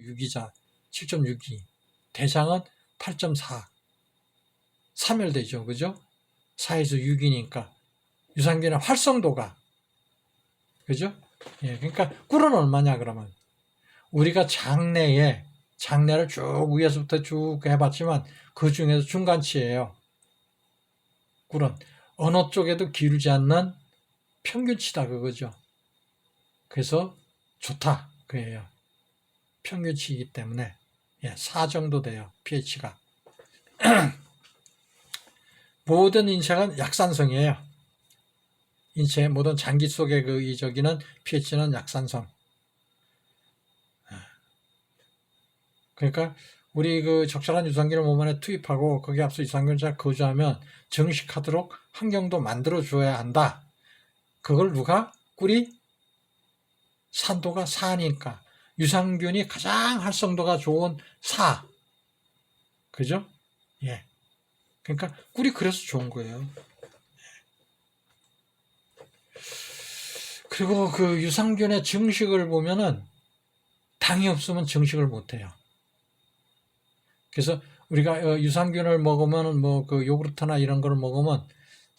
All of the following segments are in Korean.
7.6이자 7.62. 대장은 8.4. 사멸되죠. 그죠? 4에서 6이니까 유산균의 활성도가, 그죠? 예, 그러니까 꿀은 얼마냐 그러면 우리가 장내를 쭉 위에서부터 쭉 해봤지만 그 중에서 중간치예요. 꿀은 어느 쪽에도 기울지 않는 평균치다 그거죠. 그래서 좋다 그예요. 평균치이기 때문에 4 정도 돼요. pH가. 모든 인체는 약산성이에요. 인체의 모든 장기 속의 그 저기는 pH는 약산성. 그러니까 우리 그 적절한 유산균을 몸 안에 투입하고 거기에 앞서 유산균을 잘 거주하면 정식하도록 환경도 만들어 줘야 한다. 그걸 누가? 꿀이 산도가 4니까 유산균이 가장 활성도가 좋은 4. 그죠? 예. 그러니까 꿀이 그래서 좋은 거예요. 그리고 그 유산균의 증식을 보면은 당이 없으면 증식을 못 해요. 그래서 우리가 유산균을 먹으면 뭐 그 요구르트나 이런 거를 먹으면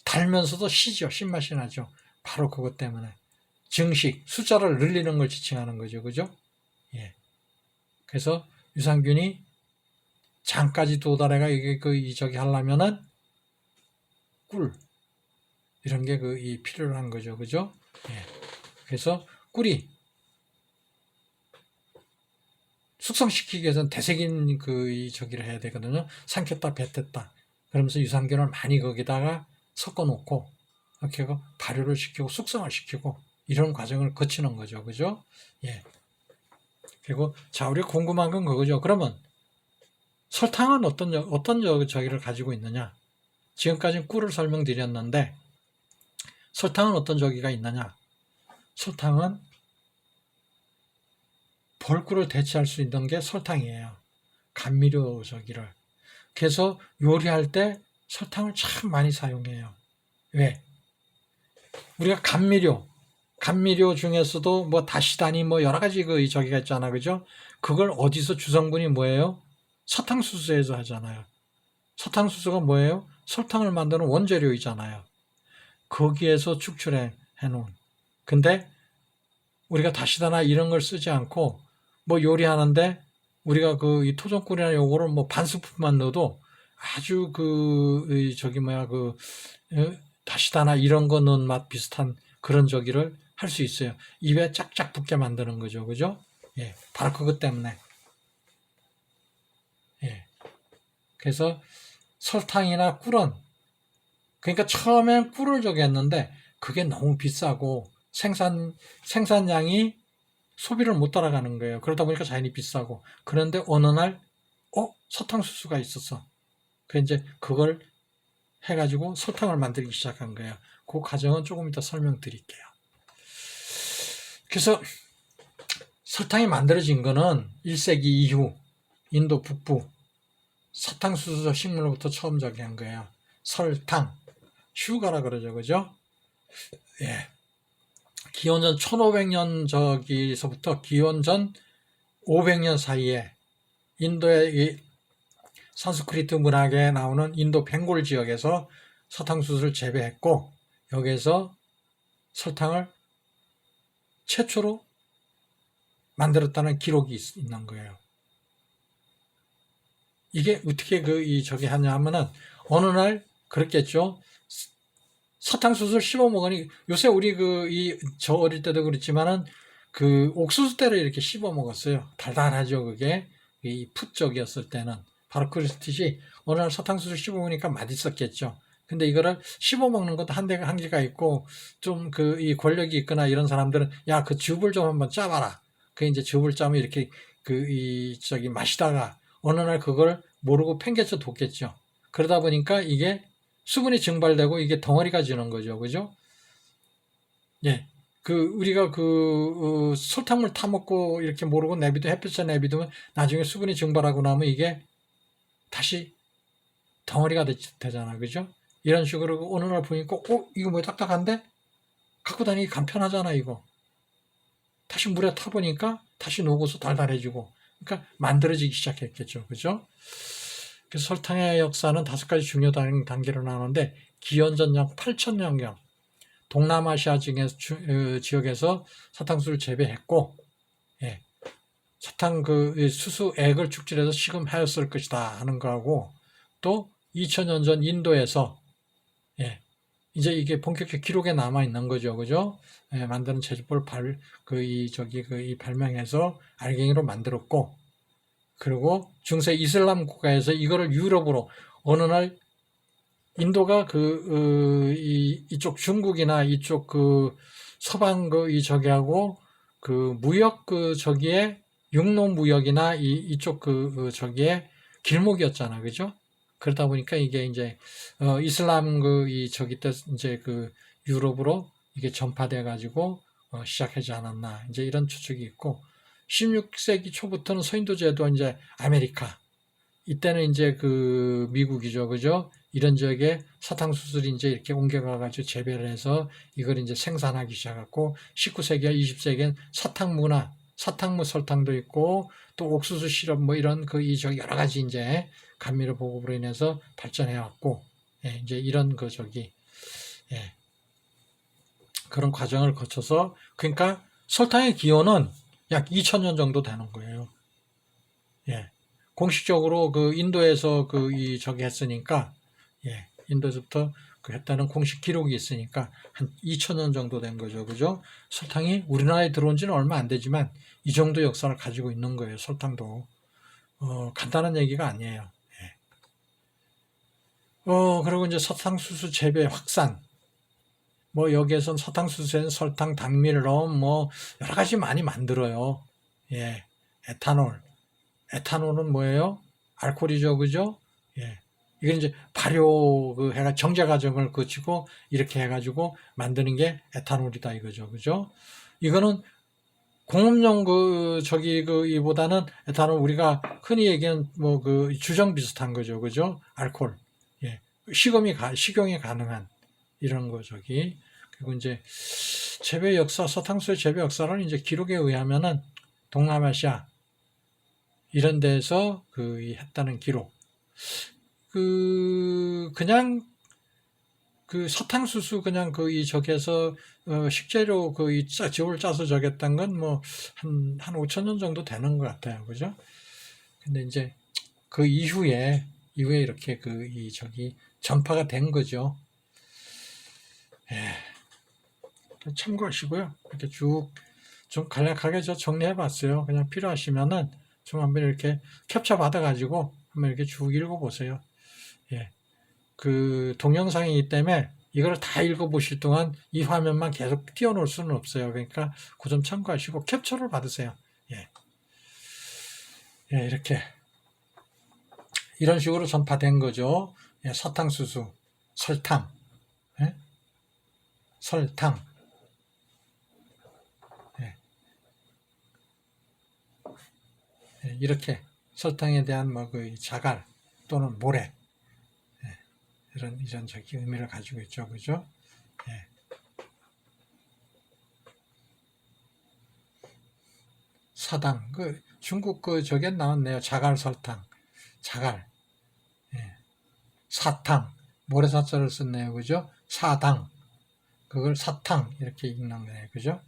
달면서도 시죠. 신맛이 나죠. 바로 그것 때문에. 증식, 숫자를 늘리는 걸 지칭하는 거죠. 그죠? 예. 그래서 유산균이 장까지 도달해가 이게 저기 하려면은 꿀. 이런 게 필요한 거죠. 그죠? 예. 그래서 꿀이 숙성시키기 위해서는 대색인 저기를 해야 되거든요. 삼켰다 뱉었다. 그러면서 유산균을 많이 거기다가 섞어 놓고 이렇게 하고 발효를 시키고 숙성을 시키고 이런 과정을 거치는 거죠. 그죠? 예. 그리고 자, 우리가 궁금한 건 그거죠. 그러면 설탕은 어떤 저기를 가지고 있느냐? 지금까지는 꿀을 설명드렸는데 설탕은 어떤 저기가 있느냐? 설탕은 벌꿀을 대체할 수 있는 게 설탕이에요. 감미료 저기를. 그래서 요리할 때 설탕을 참 많이 사용해요. 왜? 우리가 감미료 중에서도 뭐 다시다니 뭐 여러 가지 저기가 있잖아. 그죠? 그걸 어디서 주성분이 뭐예요? 사탕수수에서 하잖아요. 사탕수수가 뭐예요? 설탕을 만드는 원재료이잖아요. 거기에서 축출해 놓은. 근데 우리가 다시다나 이런 걸 쓰지 않고 뭐 요리하는데 우리가 이 토종꿀이나 요거를 뭐 반 스푼만 넣어도 아주 다시다나 이런 거 넣은 맛 비슷한 그런 저기를 할 수 있어요. 입에 짝짝 붙게 만드는 거죠. 그죠? 예. 바로 그것 때문에. 예. 그래서 설탕이나 꿀은 그러니까 처음엔 꿀을 저기 했는데 그게 너무 비싸고 생산량이 소비를 못 따라가는 거예요. 그러다 보니까 자연히 비싸고. 그런데 어느 날, 사탕수수가 있었어. 그 이제 그걸 해가지고 설탕을 만들기 시작한 거예요. 그 과정은 조금 이따 설명드릴게요. 그래서 설탕이 만들어진 거는 1세기 이후 인도 북부 사탕수수 식물로부터 처음 저기 한 거예요. 설탕, 슈가라 그러죠. 그죠? 예. 기원전 1500년 저기서부터 기원전 500년 사이에 인도의 이 산스크리트 문학에 나오는 인도 벵골 지역에서 사탕수수를 재배했고 여기에서 설탕을 최초로 만들었다는 기록이 있는 거예요. 이게 어떻게 저기 하냐 하면은 어느 날 그랬겠죠. 사탕수수를 씹어 먹으니 요새 우리 저 어릴 때도 그랬지만은 옥수수 때를 이렇게 씹어 먹었어요. 달달하죠. 그게 이 풋적이었을 때는 바로 그렇듯이 어느 날 사탕수수 씹어 먹으니까 맛있었겠죠. 근데 이거를 씹어 먹는 것도 한계가 있고 좀 이 권력이 있거나 이런 사람들은 야, 그 즙을 좀 한번 짜봐라. 그 이제 즙을 짜면 이렇게 저기 마시다가 어느 날 그걸 모르고 팽개쳐 뒀겠죠. 그러다 보니까 이게 수분이 증발되고 이게 덩어리가 지는 거죠. 그죠? 예. 우리가 설탕물 타먹고 이렇게 모르고 햇빛에 내비두면 나중에 수분이 증발하고 나면 이게 다시 덩어리가 되잖아. 그죠? 이런 식으로 어느 날 보니까, 이거 뭐 딱딱한데? 갖고 다니기 간편하잖아, 이거. 다시 물에 타보니까 다시 녹아서 달달해지고, 그러니까 만들어지기 시작했겠죠. 그죠? 그래서 설탕의 역사는 5가지 중요 단계로 나누는데 기원전 약 8,000년경 동남아시아 지역에서 사탕수를 재배했고, 예, 사탕 수수액을 축질해서 시금하였을 것이다 하는 거하고, 또 2000년 전 인도에서, 예, 이제 이게 본격적 기록에 남아 있는 거죠, 그죠? 예, 만드는 제조법을 발명해서 알갱이로 만들었고, 그리고 중세 이슬람 국가에서 이거를 유럽으로 어느 날 인도가 이쪽 중국이나 이쪽 서방 저기하고 무역 저기에 육로 무역이나 이쪽 저기에 길목이었잖아. 그죠? 그러다 보니까 이게 이제 이슬람 저기 때 이제 유럽으로 이게 전파돼 가지고 시작하지 않았나. 이제 이런 추측이 있고 16세기 초부터는 서인도 제도 이제 아메리카 이때는 이제 미국이죠. 그죠? 이런 지역에 사탕수술이 이제 이렇게 옮겨가가지고 재배를 해서 이걸 이제 생산하기 시작했고, 19세기와 20세기엔 사탕무나, 사탕무 설탕도 있고, 또 옥수수 시럽 뭐 이런 여러 가지 이제 감미료 보급으로 인해서 발전해왔고, 예, 이제 이런 예, 그런 과정을 거쳐서, 그러니까 설탕의 기원은 약 2000년 정도 되는 거예요. 예. 공식적으로 인도에서 했으니까, 예, 인도에서부터 했다는 공식 기록이 있으니까 한 2000년 정도 된 거죠. 그죠? 설탕이 우리나라에 들어온 지는 얼마 안 되지만 이 정도 역사를 가지고 있는 거예요. 설탕도. 간단한 얘기가 아니에요. 예. 그리고 이제 사탕수수 재배 확산. 뭐 여기에선 사탕수수에는 설탕, 당밀럼 뭐 여러 가지 많이 만들어요. 예. 에탄올. 에탄올은 뭐예요? 알코올이죠, 그죠? 예. 이건 이제 발효 해가 정제 과정을 거치고 이렇게 해가지고 만드는 게 에탄올이다 이거죠, 그죠? 이거는 공업용 이보다는 에탄올 우리가 흔히 얘기하는 뭐 주정 비슷한 거죠, 그죠? 알코올. 예. 식용이 가능한 이런 거 그리고 이제 재배 역사, 사탕수의 재배 역사는 이제 기록에 의하면은 동남아시아 이런 데서 했다는 기록. 그냥 사탕수수 그냥 저기에서 식재료 즙을 짜서 저겼던 건 뭐 한 5,000년 정도 되는 것 같아요. 그죠? 근데 이제 이후에 이렇게 전파가 된 거죠. 예. 참고하시고요. 이렇게 쭉 좀 간략하게 정리해 봤어요. 그냥 필요하시면은 좀 한번 이렇게 캡처 받아가지고 한번 이렇게 쭉 읽어보세요. 예. 동영상이기 때문에 이걸 다 읽어보실 동안 이 화면만 계속 띄워놓을 수는 없어요. 그러니까 그 점 참고하시고 캡처를 받으세요. 예. 예, 이렇게. 이런 식으로 전파된 거죠. 예, 사탕수수, 설탕, 예? 설탕. 이렇게 설탕에 대한 자갈 또는 모래 이런 의미를 가지고 있죠, 그죠? 예. 사당 중국 저게 나왔네요. 자갈 설탕, 자갈, 예. 사탕 모래사자를 썼네요, 그죠? 사당 그걸 사탕 이렇게 읽는 거예요, 그죠?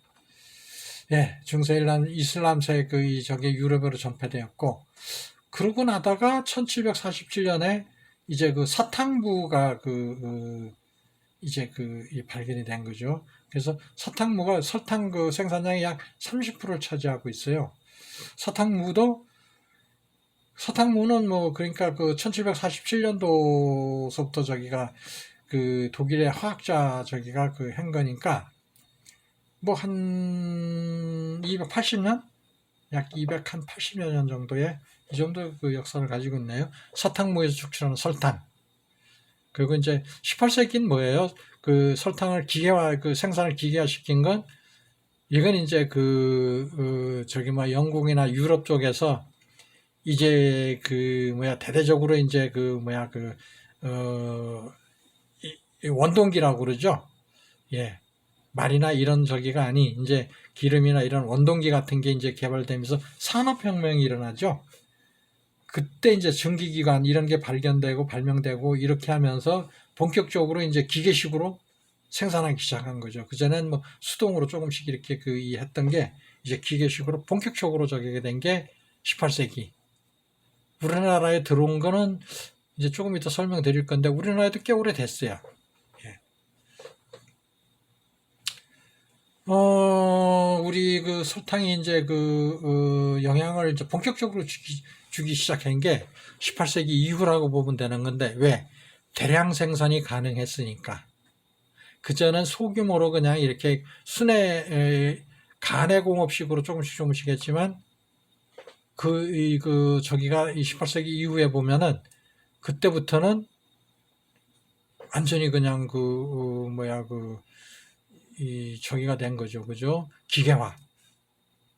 예, 중세 이슬람세 유럽으로 전파되었고, 그러고 나다가 1747년에 이제 사탕무가 이제 발견이 된 거죠. 그래서 사탕무가 설탕 생산량의 약 30%를 차지하고 있어요. 사탕무는 뭐 그러니까 1747년도서부터 독일의 화학자 한 거니까 뭐 한 280년? 약 280여 년 정도의 이 정도 역사를 가지고 있네요. 사탕무에서 축출하는 설탕. 그리고 이제 18세기는 뭐예요? 설탕을 생산을 기계화 시킨 건 이건 이제 영국이나 유럽 쪽에서 이제 대대적으로 이제 원동기라고 그러죠. 예. 말이나 이런 저기가 아닌 이제 기름이나 이런 원동기 같은 게 이제 개발되면서 산업혁명이 일어나죠. 그때 이제 전기기관 이런 게 발견되고 발명되고 이렇게 하면서 본격적으로 이제 기계식으로 생산하기 시작한 거죠. 그전엔 뭐 수동으로 조금씩 이렇게 했던 게 이제 기계식으로 본격적으로 저게 된 게 18세기. 우리나라에 들어온 거는 이제 조금 이따 설명드릴 건데 우리나라에도 꽤 오래 됐어요. 예. 우리 그 설탕이 이제 영향을 이제 본격적으로 주기 시작한 게 18세기 이후라고 보면 되는 건데 왜? 대량 생산이 가능했으니까. 그전엔 소규모로 그냥 이렇게 간해공업식으로 조금씩 했지만 저기가 18세기 이후에 보면은 그때부터는 완전히 그냥 저기가 된 거죠. 그죠? 기계화.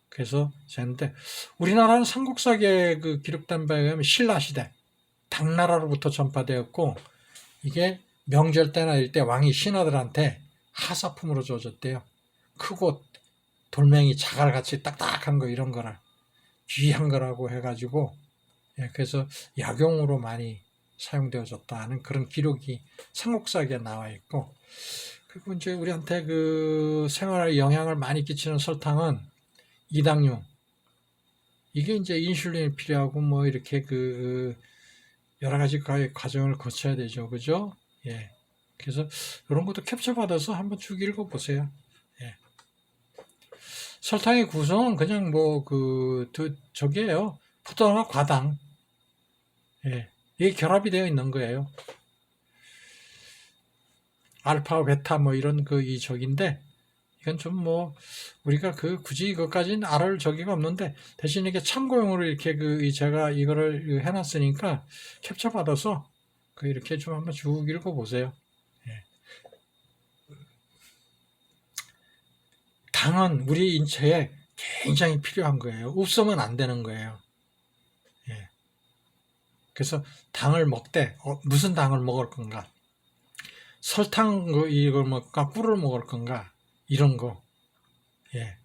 그래서 됐는데 우리나라는 삼국사기에 기록된 바에 의하면 신라시대 당나라로부터 전파되었고 이게 명절 때나 이럴 때 왕이 신하들한테 하사품으로 줘줬대요. 크고 돌멩이 자갈같이 딱딱한 거 이런 거를 귀한 거라고 해가지고 그래서 약용으로 많이 사용되어졌다는 그런 기록이 삼국사기에 나와 있고 그리고 이제 우리한테 생활에 영향을 많이 끼치는 설탕은 이당류 이게 이제 인슐린이 필요하고 뭐 이렇게 여러 가지 과정을 거쳐야 되죠. 그죠? 예. 그래서 이런 것도 캡처 받아서 한번 쭉 읽어보세요. 예. 설탕의 구성은 그냥 저기에요. 포도당과 과당. 예. 이게 결합이 되어 있는 거예요. 알파, 베타 뭐 이런 저기인데 이건 좀 우리가 굳이 이것까지는 알을 저기가 없는데 대신 이게 참고용으로 이렇게 제가 이거를 해놨으니까 캡처 받아서 이렇게 좀 한번 쭉 읽어보세요. 예. 당은 우리 인체에 굉장히 필요한 거예요. 없으면 안 되는 거예요. 예. 그래서 당을 먹되 무슨 당을 먹을 건가? 설탕 이걸 먹을까? 꿀을 먹을 건가? 이런 거. 예.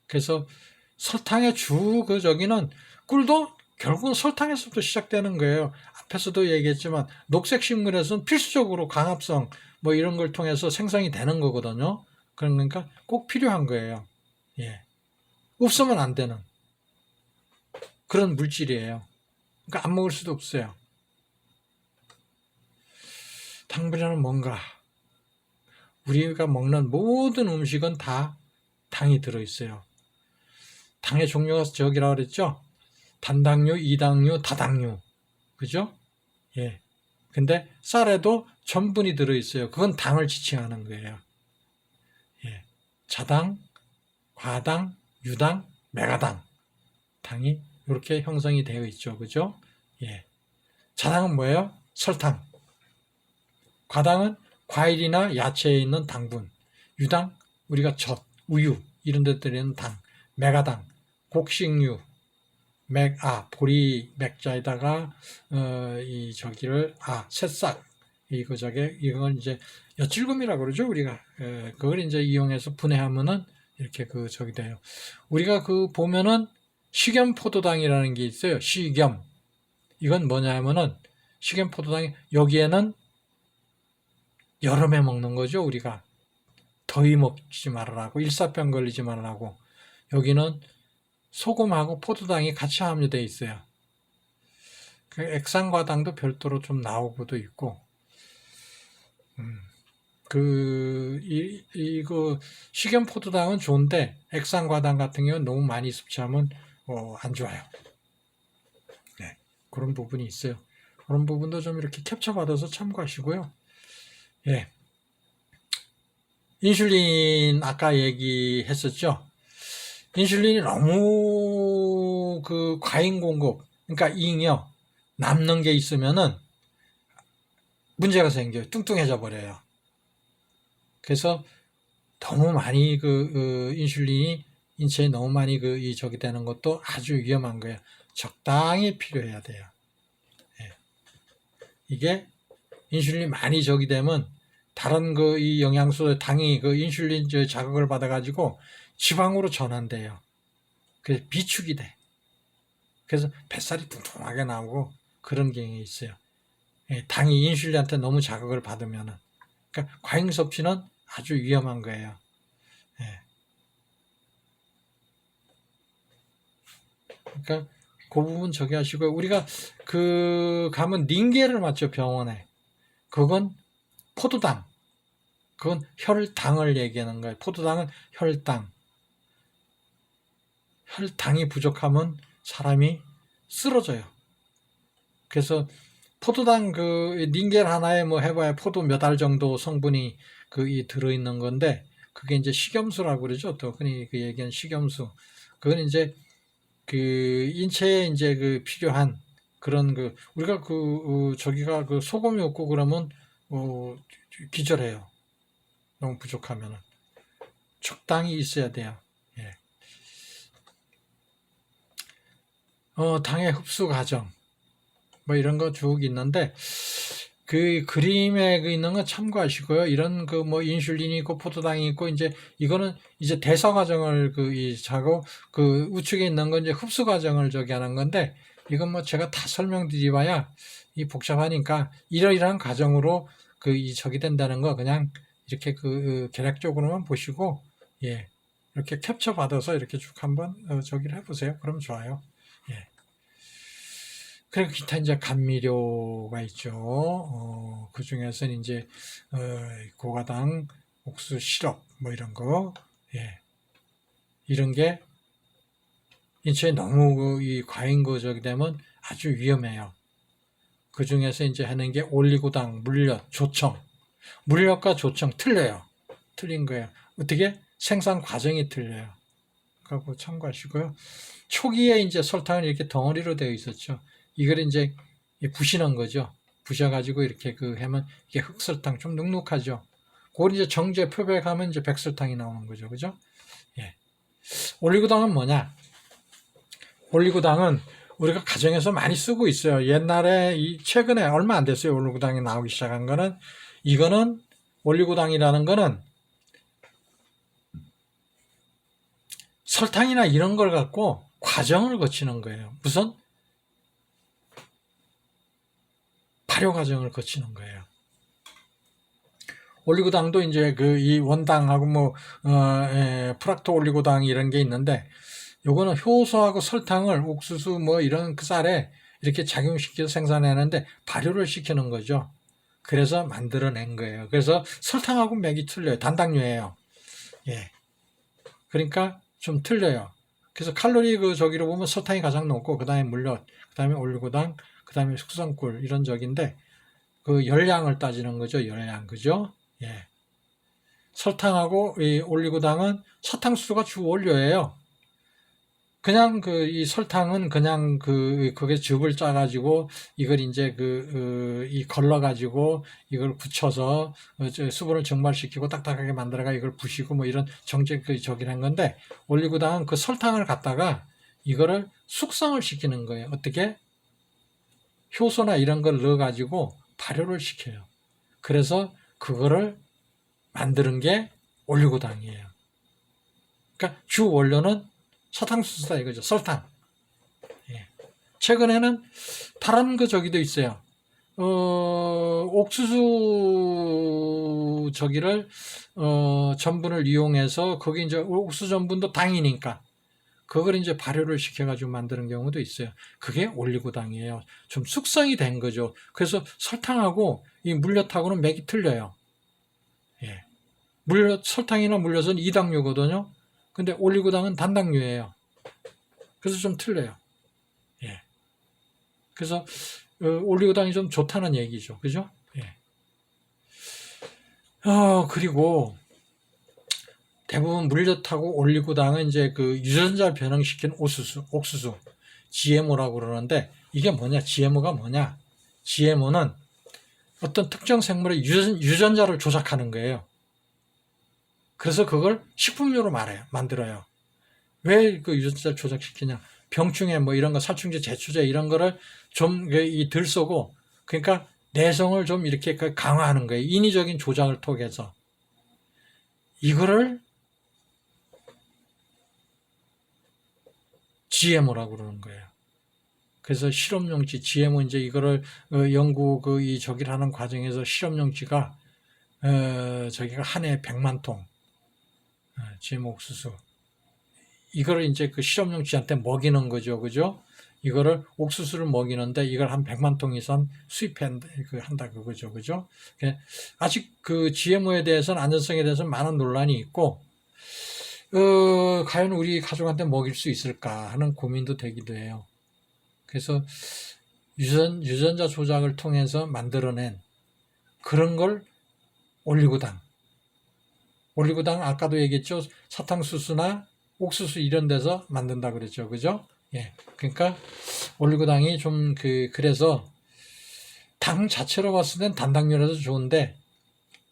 그래서 설탕의 저기는 꿀도 결국은 설탕에서부터 시작되는 거예요. 앞에서도 얘기했지만 녹색 식물에서는 필수적으로 광합성 뭐 이런 걸 통해서 생성이 되는 거거든요. 그러니까 꼭 필요한 거예요. 예. 없으면 안 되는 그런 물질이에요. 그러니까 안 먹을 수도 없어요. 당분이는 뭔가 우리가 먹는 모든 음식은 다 당이 들어있어요. 당의 종류가 저기라고 그랬죠? 단당류, 이당류, 다당류. 그죠? 예. 근데 쌀에도 전분이 들어있어요. 그건 당을 지칭하는 거예요. 예. 자당, 과당, 유당, 메가당. 당이 이렇게 형성이 되어 있죠. 그죠? 예. 자당은 뭐예요? 설탕. 과당은 과일이나 야채에 있는 당분. 유당, 우리가 젖, 우유, 이런 데 들어있는 당. 메가당, 곡식류, 보리 맥자에다가 새싹 이건 이제 엿질금이라고 그러죠. 우리가 그걸 이제 이용해서 분해하면은 이렇게 저기 돼요. 우리가 보면은 식염포도당이라는 게 있어요. 식염. 이건 뭐냐면은 식염포도당이 여기에는 여름에 먹는 거죠. 우리가 더위 먹지 말으라고 일사병 걸리지 말라고 여기는 소금하고 포도당이 같이 함유되어 있어요. 액상과당도 별도로 좀 나오고도 있고, 이거 식염포도당은 좋은데 액상과당 같은 경우는 너무 많이 섭취하면 안 좋아요. 네, 그런 부분이 있어요. 그런 부분도 좀 이렇게 캡처 받아서 참고하시고요. 예, 인슐린 아까 얘기했었죠. 인슐린이 너무 과잉 공급, 그러니까 잉여 남는 게 있으면은 문제가 생겨요. 뚱뚱해져 버려요. 그래서 너무 많이 인슐린이 인체에 너무 많이 저기 되는 것도 아주 위험한 거예요. 적당히 필요해야 돼요. 예. 이게 인슐린이 많이 저기 되면 다른 그 이 영양소 당이 그 인슐린 자극을 받아가지고 지방으로 전환돼요. 그래서 비축이 돼. 그래서 뱃살이 뚱뚱하게 나오고 그런 경향이 있어요. 예, 당이 인슐린한테 너무 자극을 받으면은. 그러니까 과잉 섭취는 아주 위험한 거예요. 예. 그러니까 그 부분 저기 하시고요. 우리가 그 가면 닌게를 맞죠, 병원에. 그건 포도당. 그건 혈당을 얘기하는 거예요. 포도당은 혈당. 혈당이 부족하면 사람이 쓰러져요. 그래서 포도당 그 닌겔 하나에 뭐 해봐야 포도 몇 알 정도 성분이 그 들어있는 건데 그게 이제 식염수라고 그러죠. 또 흔히 그 얘기하는 식염수. 그건 이제 그 인체에 이제 그 필요한 그런 그 우리가 그 저기가 그 소금이 없고 그러면 기절해요. 너무 부족하면은 적당히 있어야 돼요. 예. 당의 흡수 과정 뭐 이런 거 쭉 있는데 그 그림에 그 있는 건 참고하시고요. 이런 그 뭐 인슐린이 있고 포도당이 있고 이제 이거는 이제 대사 과정을 자고 그 우측에 있는 건 이제 흡수 과정을 저기 하는 건데 이건 뭐 제가 다 설명드리봐야 이 복잡하니까 이러이러한 과정으로 저기 된다는 거 그냥 이렇게 계략적으로만 보시고 예 이렇게 캡처 받아서 이렇게 쭉 한번 저기를 해보세요. 그럼 좋아요. 예. 그리고 기타 이제 감미료가 있죠. 그 중에서는 이제 고가당 옥수 시럽 뭐 이런 거, 예, 이런 게 인체에 너무 이 과잉 저기 되면 아주 위험해요. 그 중에서 이제 하는 게 올리고당, 물엿, 조청. 물엿과 조청 틀려요. 틀린 거예요. 어떻게? 생산 과정이 틀려요. 그거 참고하시고요. 초기에 이제 설탕은 이렇게 덩어리로 되어 있었죠. 이걸 이제 부시는 거죠. 부셔가지고 이렇게 하면 이게 흑설탕 좀 눅눅하죠. 그걸 이제 정제 표백하면 이제 백설탕이 나오는 거죠. 그죠? 예. 올리고당은 뭐냐? 올리고당은 우리가 가정에서 많이 쓰고 있어요. 옛날에 최근에 얼마 안 됐어요. 올리고당이 나오기 시작한 거는 이거는 올리고당이라는 거는 설탕이나 이런 걸 갖고 과정을 거치는 거예요. 무슨? 발효 과정을 거치는 거예요. 올리고당도 이제 이 원당하고 프락토 올리고당 이런 게 있는데 요거는 효소하고 설탕을 옥수수 뭐 이런 그 쌀에 이렇게 작용시켜서 생산하는데 발효를 시키는 거죠. 그래서 만들어낸 거예요. 그래서 설탕하고 맥이 틀려요. 단당류예요. 예. 그러니까 좀 틀려요. 그래서 칼로리 저기로 보면 설탕이 가장 높고 그 다음에 물엿, 그 다음에 올리고당, 그 다음에 숙성꿀 이런 적인데 그 열량을 따지는 거죠. 열량 그죠? 예. 설탕하고 이 올리고당은 사탕수수가 주 원료예요. 그냥 이 설탕은 그냥 그게 즙을 짜가지고 이걸 이제 걸러가지고 이걸 굳혀서 수분을 증발시키고 딱딱하게 만들어가 이걸 부시고 뭐 이런 저기를 한 건데 올리고당은 그 설탕을 갖다가 이거를 숙성을 시키는 거예요. 어떻게? 효소나 이런 걸 넣어가지고 발효를 시켜요. 그래서 그거를 만드는 게 올리고당이에요. 그러니까 주 원료는 사탕수수다 이거죠. 설탕. 예. 최근에는 다른 저기도 있어요. 옥수수 저기를 전분을 이용해서 거기 이제 옥수수 전분도 당이니까 그걸 이제 발효를 시켜가지고 만드는 경우도 있어요. 그게 올리고당이에요. 좀 숙성이 된 거죠. 그래서 설탕하고 이 물엿하고는 맥이 틀려요. 예. 설탕이나 물엿은 이당류거든요. 근데 올리고당은 단당류예요. 그래서 좀 틀려요. 예. 그래서 올리고당이 좀 좋다는 얘기죠. 그죠? 예. 그리고 대부분 물엿하고 올리고당은 이제 유전자 변형시킨 옥수수, GMO라고 그러는데 이게 뭐냐? GMO가 뭐냐? GMO는 어떤 특정 생물의 유전자를 조작하는 거예요. 그래서 그걸 식품료로 만들어요. 왜 유전자를 조작시키냐? 병충해 뭐 이런 거, 살충제, 제초제 이런 거를 좀 덜 쏘고, 그러니까 내성을 좀 이렇게 강화하는 거예요. 인위적인 조작을 통해서. 이거를 GMO라고 그러는 거예요. 그래서 실험용지, GMO 이제 이거를 연구 이 저기를 하는 과정에서 실험용지가 저기가 한 해에 100만 통 GMO 옥수수 이거를 이제 그 실험용지한테 먹이는 거죠, 그죠? 이거를 옥수수를 먹이는데 이걸 한 100만 통 이상 수입한다 그거죠, 그죠? 아직 그 GMO에 대해서는 안전성에 대해서는 많은 논란이 있고 과연 우리 가족한테 먹일 수 있을까 하는 고민도 되기도 해요. 그래서 유전자 조작을 통해서 만들어낸 그런 걸 올리고당 아까도 얘기했죠. 사탕수수나 옥수수 이런 데서 만든다 그랬죠. 그죠? 예. 그러니까 올리고당이 좀 그래서 당 자체로 봤을 땐 단당면에도 좋은데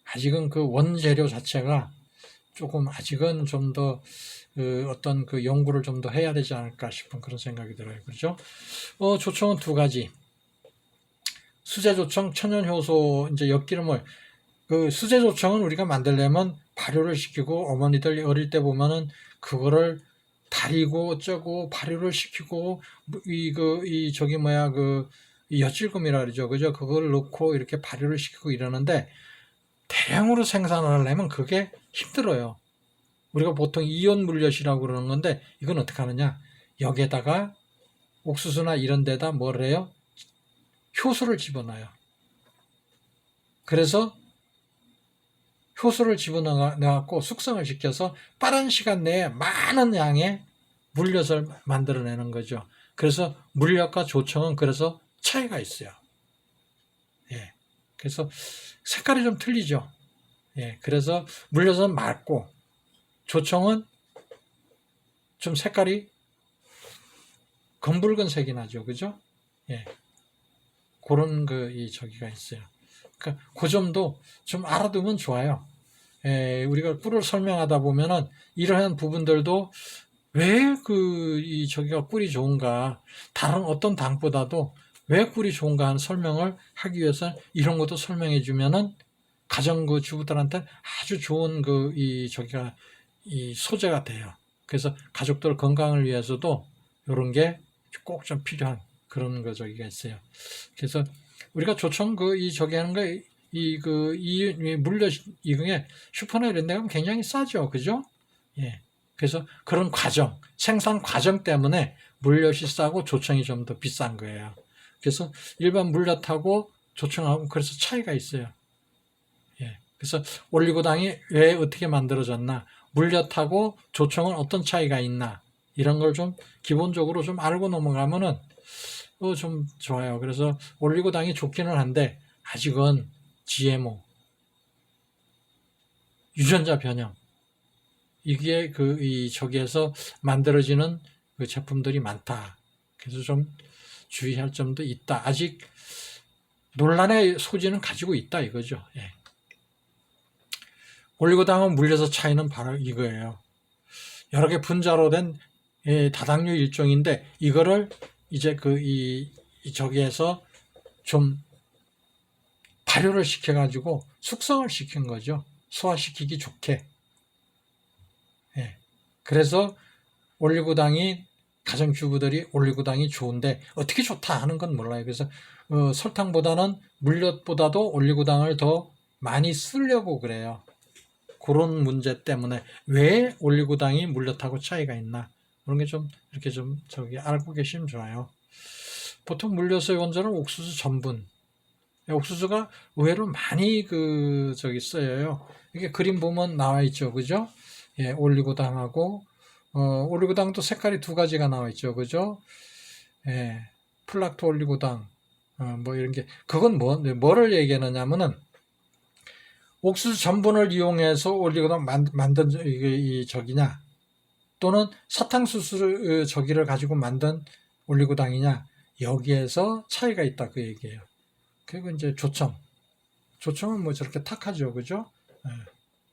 아직은 그 원재료 자체가 조금 아직은 좀 더 어떤 그 연구를 좀 더 해야 되지 않을까 싶은 그런 생각이 들어요. 그렇죠? 조청은 두 가지. 수제조청, 천연효소, 이제 엿기름을, 그 수제조청은 우리가 만들려면 발효를 시키고, 어머니들 어릴 때 보면은 그거를 다리고 어쩌고 발효를 시키고, 엿질금이라 그러죠. 그죠? 그걸 넣고 이렇게 발효를 시키고 이러는데, 대량으로 생산을 하려면 그게 힘들어요. 우리가 보통 이온 물엿이라고 그러는 건데 이건 어떻게 하느냐, 여기에다가 옥수수나 이런 데다 뭐를 해요? 효소를 집어넣어요. 그래서 효소를 집어넣어갖고 숙성을 시켜서 빠른 시간 내에 많은 양의 물엿을 만들어내는 거죠. 그래서 물엿과 조청은 그래서 차이가 있어요. 예. 그래서 색깔이 좀 틀리죠. 예. 그래서 물엿은 맑고 조청은 좀 색깔이 검붉은색이 나죠. 그죠? 예. 그런 저기가 있어요. 그러니까 그 점도 좀 알아두면 좋아요. 예, 우리가 꿀을 설명하다 보면은 이러한 부분들도 왜 저기가 꿀이 좋은가, 다른 어떤 당보다도 왜 꿀이 좋은가 하는 설명을 하기 위해서 이런 것도 설명해 주면은 가정 주부들한테 아주 좋은 저기가 소재가 돼요. 그래서 가족들 건강을 위해서도 이런 게 꼭 좀 필요한 그런 저기가 있어요. 그래서 우리가 조청 저기 하는 거 물엿 이게 슈퍼나 이런 데 가면 굉장히 싸죠. 그죠? 예. 그래서 그런 생산 과정 때문에 물엿이 싸고 조청이 좀 더 비싼 거예요. 그래서 일반 물엿하고 조청하고 그래서 차이가 있어요. 예. 그래서 올리고당이 왜 어떻게 만들어졌나, 물엿하고 조청은 어떤 차이가 있나, 이런 걸 좀 기본적으로 좀 알고 넘어가면은 좀 좋아요. 그래서 올리고당이 좋기는 한데 아직은 GMO, 유전자 변형, 이게 저기에서 만들어지는 그 제품들이 많다. 그래서 좀 주의할 점도 있다. 아직 논란의 소지는 가지고 있다 이거죠. 예. 올리고당은 물려서 차이는 바로 이거예요. 여러 개 분자로 된 다당류 일종인데 이거를 이제 저기에서 좀 발효를 시켜가지고 숙성을 시킨 거죠. 소화시키기 좋게. 예. 그래서 올리고당이 가정주부들이 올리고당이 좋은데 어떻게 좋다 하는 건 몰라요. 그래서 설탕보다는 물엿보다도 올리고당을 더 많이 쓰려고 그래요. 그런 문제 때문에 왜 올리고당이 물엿하고 차이가 있나, 그런 게 좀 이렇게 좀 저기 알고 계시면 좋아요. 보통 물엿의 원자는 옥수수 전분. 옥수수가 의외로 많이 저기 쓰여요. 이게 그림 보면 나와 있죠, 그죠? 예, 올리고당하고 올리고당도 색깔이 두 가지가 나와 있죠, 그죠? 예, 플락토 올리고당, 뭐 이런 게, 그건 뭐를 얘기하느냐면은 옥수수 전분을 이용해서 올리고당 만든 저기냐, 또는 사탕수수를 저기를 가지고 만든 올리고당이냐, 여기에서 차이가 있다 그 얘기예요. 그리고 이제 조청은 뭐 저렇게 탁하죠, 그죠? 예.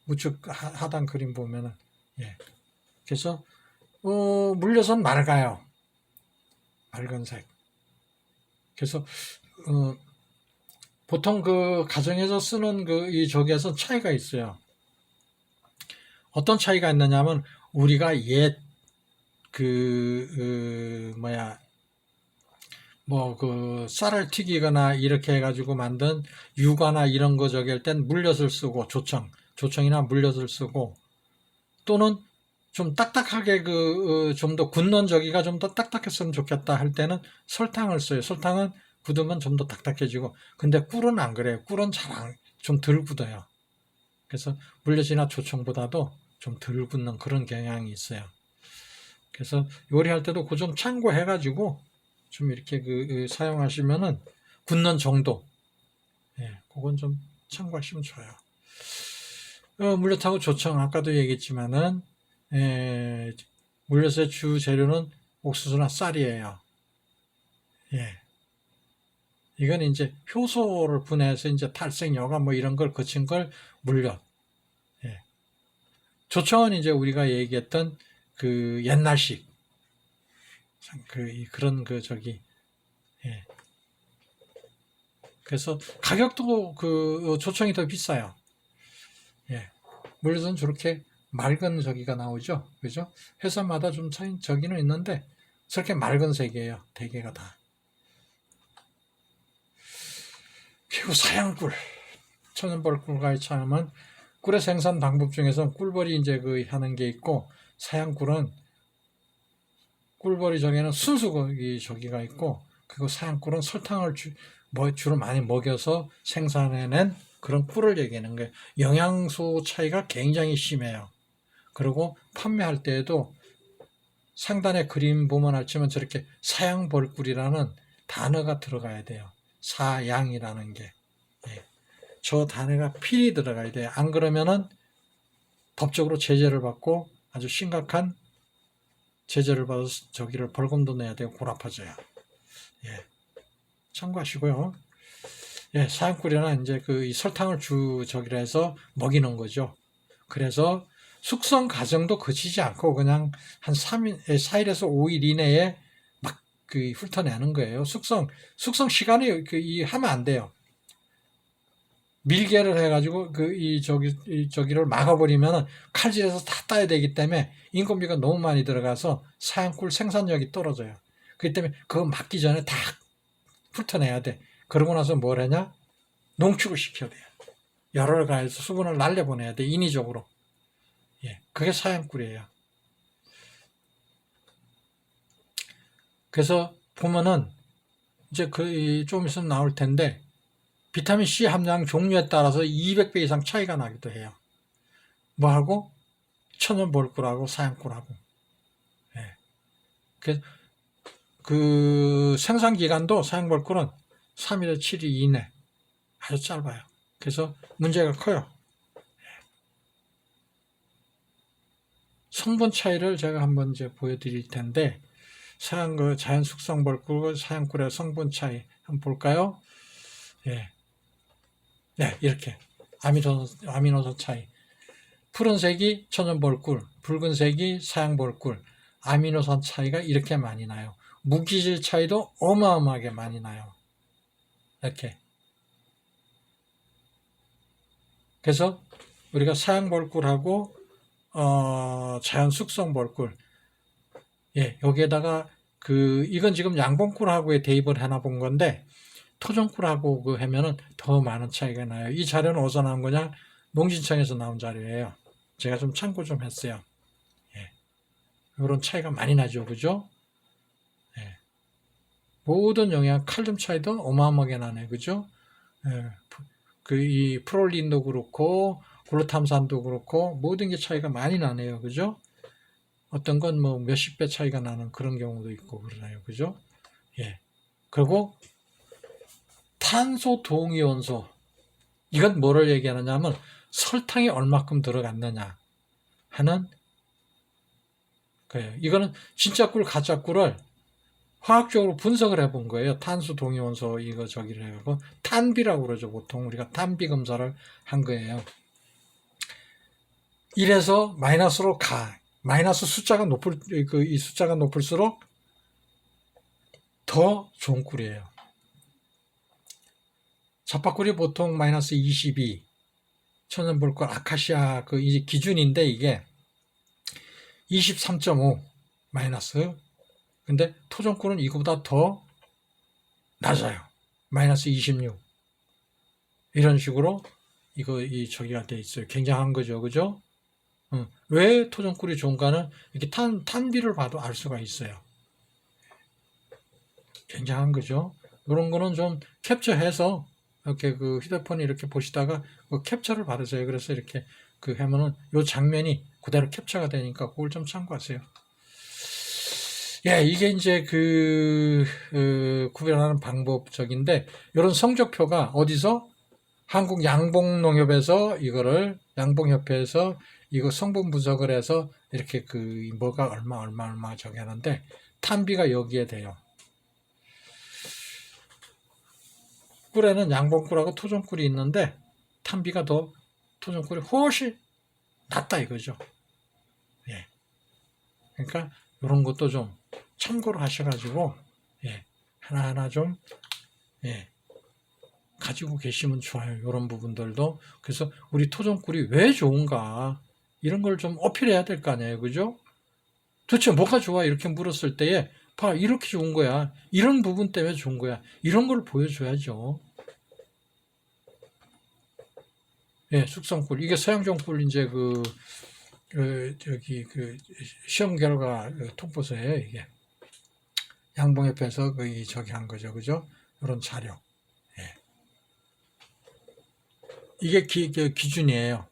우측 하단 그림 보면은, 예. 그래서 물엿은 맑아요, 맑은색. 그래서 보통 그 가정에서 쓰는 그 이 저기에서 차이가 있어요. 어떤 차이가 있느냐면 우리가 뭐 그 쌀을 튀기거나 이렇게 해가지고 만든 유과나 이런 거 저기 할 땐 물엿을 쓰고 조청이나 물엿을 쓰고, 또는 좀 딱딱하게 좀 더 굳는 저기가 좀 더 딱딱했으면 좋겠다 할 때는 설탕을 써요. 설탕은 굳으면 좀 더 딱딱해지고. 근데 꿀은 안 그래요. 꿀은 좀 덜 굳어요. 그래서 물엿이나 조청보다도 좀 덜 굳는 그런 경향이 있어요. 그래서 요리할 때도 그 좀 참고해가지고 좀 이렇게 사용하시면은 굳는 정도, 그건 좀 참고하시면 좋아요. 물엿하고 조청 아까도 얘기했지만은 물엿의 주 재료는 옥수수나 쌀이에요. 이건 이제 효소를 분해해서 이제 탈색, 여과 뭐 이런 걸 거친 걸 물엿. 조청은 이제 우리가 얘기했던 그 옛날식 그런 그래서 가격도 조청이 더 비싸요. 물엿은 저렇게 맑은 저기가 나오죠. 그죠? 회사마다 좀 저기는 있는데 저렇게 맑은 색이에요. 대개가 다. 그리고 사양꿀. 천연벌꿀과의 차이는 꿀의 생산 방법 중에서 꿀벌이 이제 하는 게 있고, 사양꿀은 꿀벌이 저기는 순수 저기가 있고, 그리고 사양꿀은 설탕을 주로 많이 먹여서 생산해낸 그런 꿀을 얘기하는 거예요. 영양소 차이가 굉장히 심해요. 그리고 판매할 때에도 상단에 그림 보면 알지만 저렇게 사양벌꿀이라는 단어가 들어가야 돼요. 사양이라는 게. 저 단어가 필히 들어가야 돼요. 안 그러면은 법적으로 제재를 받고 아주 심각한 제재를 받아서 저기를 벌금도 내야 되고 고라파져요. 참고하시고요. 사양꿀이나 이제 이 설탕을 저기라 해서 먹이는 거죠. 그래서 숙성 과정도 거치지 않고 그냥 한 4일에서 5일 이내에 막 훑어내는 거예요. 숙성 시간이 하면 안 돼요. 밀개를 해가지고 저기를 막아버리면 칼질해서 다 따야 되기 때문에 인건비가 너무 많이 들어가서 사양꿀 생산력이 떨어져요. 그렇기 때문에 그거 막기 전에 다 훑어내야 돼. 그러고 나서 뭘 하냐? 농축을 시켜야 돼요. 열을 가해서 수분을 날려보내야 돼. 인위적으로. 그게 사양꿀이에요. 그래서 보면은 이제 좀 있으면 나올 텐데 비타민 C 함량 종류에 따라서 200배 이상 차이가 나기도 해요. 뭐하고? 천연벌꿀하고 사양꿀하고. 그 생산기간도 사양벌꿀은 3일에서 7일 이내. 아주 짧아요. 그래서 문제가 커요. 성분 차이를 제가 한번 이제 보여드릴 텐데, 자연 숙성 벌꿀, 사양꿀의 성분 차이 한번 볼까요? 이렇게 아미노산 차이. 푸른색이 천연벌꿀, 붉은색이 사양벌꿀. 아미노산 차이가 이렇게 많이 나요. 무기질 차이도 어마어마하게 많이 나요. 이렇게. 그래서 우리가 사양벌꿀하고 자연 숙성 벌꿀, 여기에다가 이건 지금 양봉꿀하고의 대입을 해놔 본 건데, 토종꿀하고 하면은 더 많은 차이가 나요. 이 자료는 어디서 나온 거냐? 농진청에서 나온 자료예요. 제가 좀 참고 좀 했어요. 이런 차이가 많이 나죠, 그죠? 모든 영양, 칼륨 차이도 어마어마하게 나네, 그죠? 이 프롤린도 그렇고, 글루탐산도 그렇고, 모든 게 차이가 많이 나네요, 그죠? 어떤 건 뭐 몇십 배 차이가 나는 그런 경우도 있고 그러나요, 그죠? 그리고 탄소 동위원소, 이건 뭐를 얘기하느냐 하면 설탕이 얼마큼 들어갔느냐 하는 거예요. 이거는 진짜 꿀, 가짜 꿀을 화학적으로 분석을 해본 거예요. 탄소 동위원소 저기를 해가지고 탄비라고 그러죠. 보통 우리가 탄비 검사를 한 거예요. 이래서 마이너스로 마이너스 숫자가 이 숫자가 높을수록 더 좋은 꿀이에요. 자파꿀이 보통 마이너스 22 천연불꽃 아카시아 그 이제 기준인데 이게 23.5 마이너스. 근데 토종꿀은 이거보다 더 낮아요. 마이너스 26. 이런 식으로 저기가 돼 있어요. 굉장한 거죠. 그죠? 왜 토종꿀이 좋은가는 이렇게 탄비를 봐도 알 수가 있어요. 굉장한 거죠. 이런 거는 좀 캡처해서 이렇게 그 휴대폰에 이렇게 보시다가 그 캡처를 받으세요. 그래서 이렇게 그 하면은 요 장면이 그대로 캡처가 되니까 그걸 좀 참고하세요. 예, 이게 이제 구별하는 방법적인데, 이런 성적표가 어디서? 한국 양봉농협에서 이거를, 양봉협회에서 이거 성분 분석을 해서 이렇게 뭐가 얼마 저기 하는데, 탄비가 여기에 돼요. 꿀에는 양봉꿀하고 토종꿀이 있는데, 탄비가 더 토종꿀이 훨씬 낫다 이거죠. 예. 그러니까 이런 것도 좀 참고를 하셔가지고, 예, 하나하나 좀, 예, 가지고 계시면 좋아요. 이런 부분들도. 그래서 우리 토종꿀이 왜 좋은가, 이런 걸 좀 어필해야 될 거 아니에요. 그죠? 도대체 뭐가 좋아? 이렇게 물었을 때에, 봐, 이렇게 좋은 거야. 이런 부분 때문에 좋은 거야. 이런 걸 보여줘야죠. 예, 숙성꿀. 이게 서양종꿀, 이제 시험 결과 통보서예요, 이게. 양봉협회에서 저기 한 거죠. 그죠? 이런 자료. 예. 이게 기준이에요.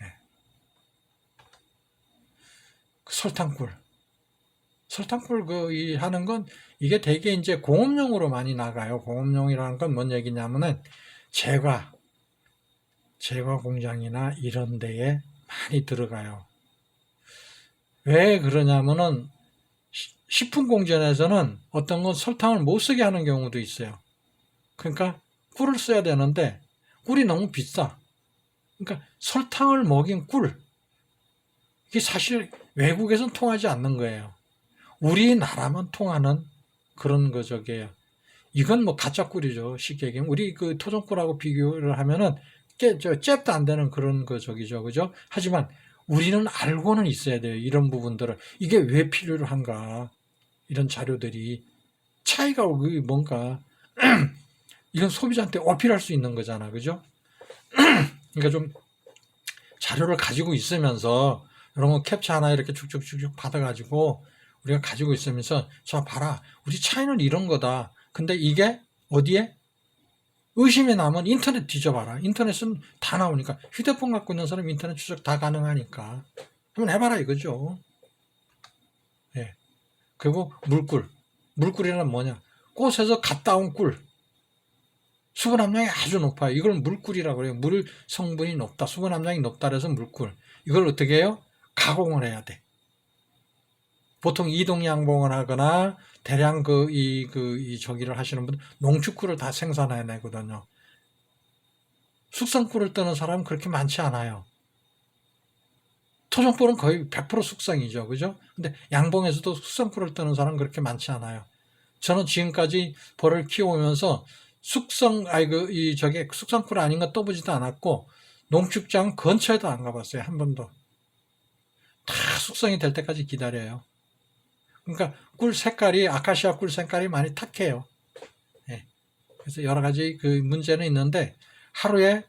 예. 설탕꿀. 설탕꿀 하는 건 이게 되게 이제 공업용으로 많이 나가요. 공업용이라는 건 뭔 얘기냐면은 제과 공장이나 이런 데에 많이 들어가요. 왜 그러냐면은 식품공전에서는 어떤 건 설탕을 못 쓰게 하는 경우도 있어요. 그러니까 꿀을 써야 되는데 꿀이 너무 비싸. 그러니까 설탕을 먹인 꿀, 이게 사실 외국에서는 통하지 않는 거예요. 우리나라만 통하는 그런 저게요. 이건 뭐 가짜 꿀이죠. 쉽게 얘기하면 우리 토종꿀하고 비교를 하면은 잽도 안 되는 그런 저기죠. 그죠? 하지만 우리는 알고는 있어야 돼요. 이런 부분들을. 이게 왜 필요로 한가. 이런 자료들이 차이가 뭔가 이건 소비자한테 어필할 수 있는 거잖아. 그죠? 그러니까 좀 자료를 가지고 있으면서 이런 거 캡처 하나 이렇게 쭉쭉쭉쭉 받아가지고 우리가 가지고 있으면서 자 봐라. 우리 차이는 이런 거다. 근데 이게 어디에? 의심이 나면 인터넷 뒤져봐라. 인터넷은 다 나오니까. 휴대폰 갖고 있는 사람 인터넷 추적 다 가능하니까. 한번 해봐라 이거죠. 예. 그리고 물꿀. 물꿀이란 뭐냐? 꽃에서 갓 따온 꿀. 수분 함량이 아주 높아요. 이걸 물꿀이라고 그래요. 물 성분이 높다. 수분 함량이 높다 그래서 물꿀. 이걸 어떻게 해요? 가공을 해야 돼. 보통 이동양봉을 하거나 대량 저기를 하시는 분들 농축꿀을 다 생산해내거든요. 숙성꿀을 뜨는 사람은 그렇게 많지 않아요. 토종꿀은 거의 100% 숙성이죠. 그죠? 근데 양봉에서도 숙성꿀을 뜨는 사람은 그렇게 많지 않아요. 저는 지금까지 벌을 키워오면서 숙성꿀 아닌 거 떠보지도 않았고, 농축장 근처에도 안 가봤어요. 한 번도. 다 숙성이 될 때까지 기다려요. 그러니까 꿀 색깔이, 아카시아 꿀 색깔이 많이 탁해요. 예. 그래서 여러 가지 문제는 있는데, 하루에